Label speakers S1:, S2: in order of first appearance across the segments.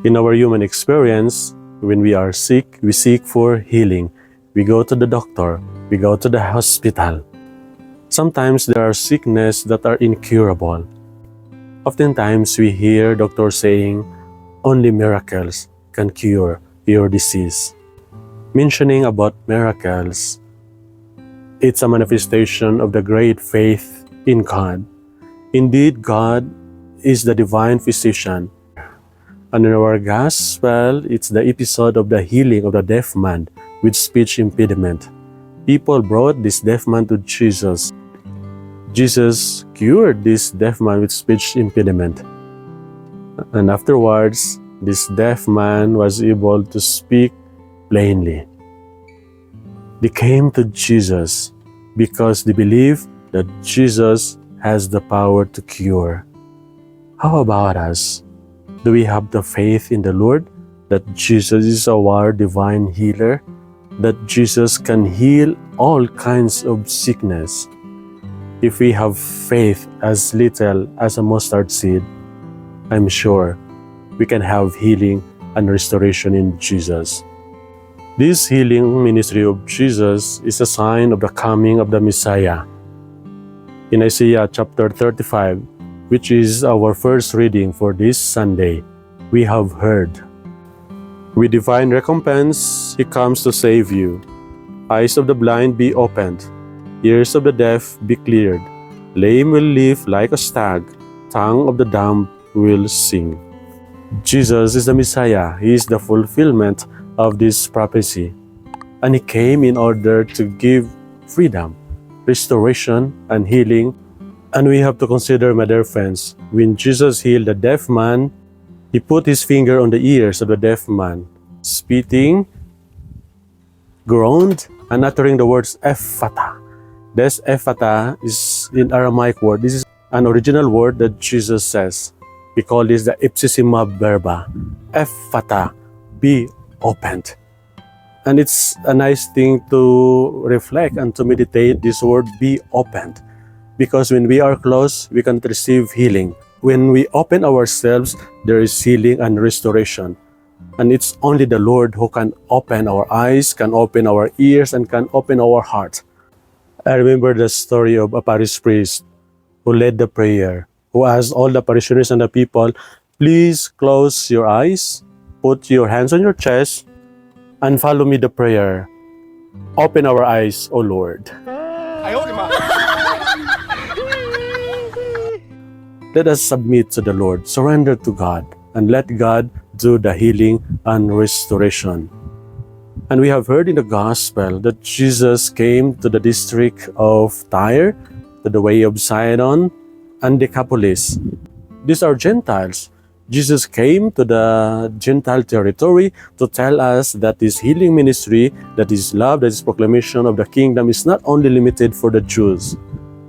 S1: In our human experience, when we are sick, we seek for healing. We go to the doctor, we go to the hospital. Sometimes there are sicknesses that are incurable. Oftentimes we hear doctors saying, only miracles can cure your disease. Mentioning about miracles, it's a manifestation of the great faith in God. Indeed, God is the divine physician. And in our gospel, it's the episode of the healing of the deaf man with speech impediment. People brought this deaf man to Jesus. Jesus cured this deaf man with speech impediment. And afterwards, this deaf man was able to speak plainly. They came to Jesus because they believe that Jesus has the power to cure. How about us? Do we have the faith in the Lord that Jesus is our divine healer? That Jesus can heal all kinds of sickness? If we have faith as little as a mustard seed, I'm sure we can have healing and restoration in Jesus. This healing ministry of Jesus is a sign of the coming of the Messiah. In Isaiah chapter 35, which is our first reading for this Sunday, we have heard, with divine recompense, He comes to save you. Eyes of the blind be opened, ears of the deaf be cleared, lame will live like a stag, tongue of the dumb will sing. Jesus is the Messiah. He is the fulfillment of this prophecy. And He came in order to give freedom, restoration, and healing. And we have to consider, my dear friends, when Jesus healed the deaf man, He put His finger on the ears of the deaf man, spitting, groaned, and uttering the words Ephata. This Ephata is an Aramaic word. This is an original word that Jesus says. We call this the ipsissima verba. Ephata, be opened. And it's a nice thing to reflect and to meditate this word, be opened. Because when we are closed, we can receive healing. When we open ourselves, there is healing and restoration. And it's only the Lord who can open our eyes, can open our ears, and can open our heart. I remember the story of a parish priest who led the prayer, who asked all the parishioners and the people, please close your eyes, put your hands on your chest, and follow me the prayer. Open our eyes, O Lord. Let us submit to the Lord, surrender to God, and let God do the healing and restoration. And we have heard in the Gospel that Jesus came to the district of Tyre, to the way of Sidon, and Decapolis. These are Gentiles. Jesus came to the Gentile territory to tell us that this healing ministry, that is love, that is proclamation of the kingdom is not only limited for the Jews,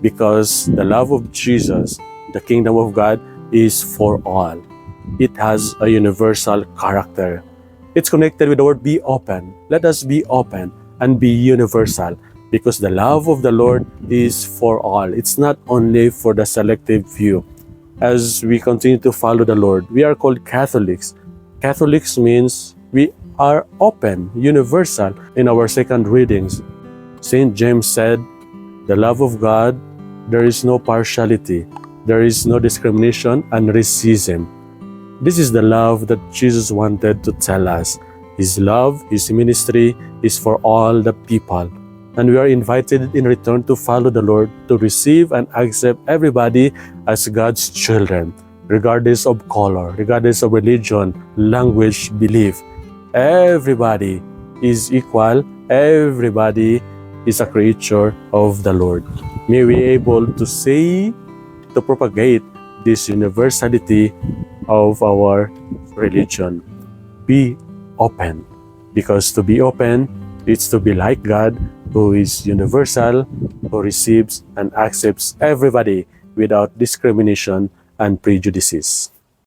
S1: because the love of Jesus, the kingdom of God, is for all. It has a universal character. It's connected with the word be open. Let us be open and be universal, because the love of the Lord is for all. It's not only for the selective few. As we continue to follow the Lord, we are called Catholics. Catholics means we are open, universal. In our second readings, St. James said, the love of God, there is no partiality, there is no discrimination and racism. This is the love that Jesus wanted to tell us. His love, His ministry is for all the people. And we are invited in return to follow the Lord, to receive and accept everybody as God's children, regardless of color, regardless of religion, language, belief. Everybody is equal. Everybody is a creature of the Lord. May we be able to say, to propagate this universality of our religion. Be open, because to be open is to be like God, who is universal, who receives and accepts everybody without discrimination and prejudices.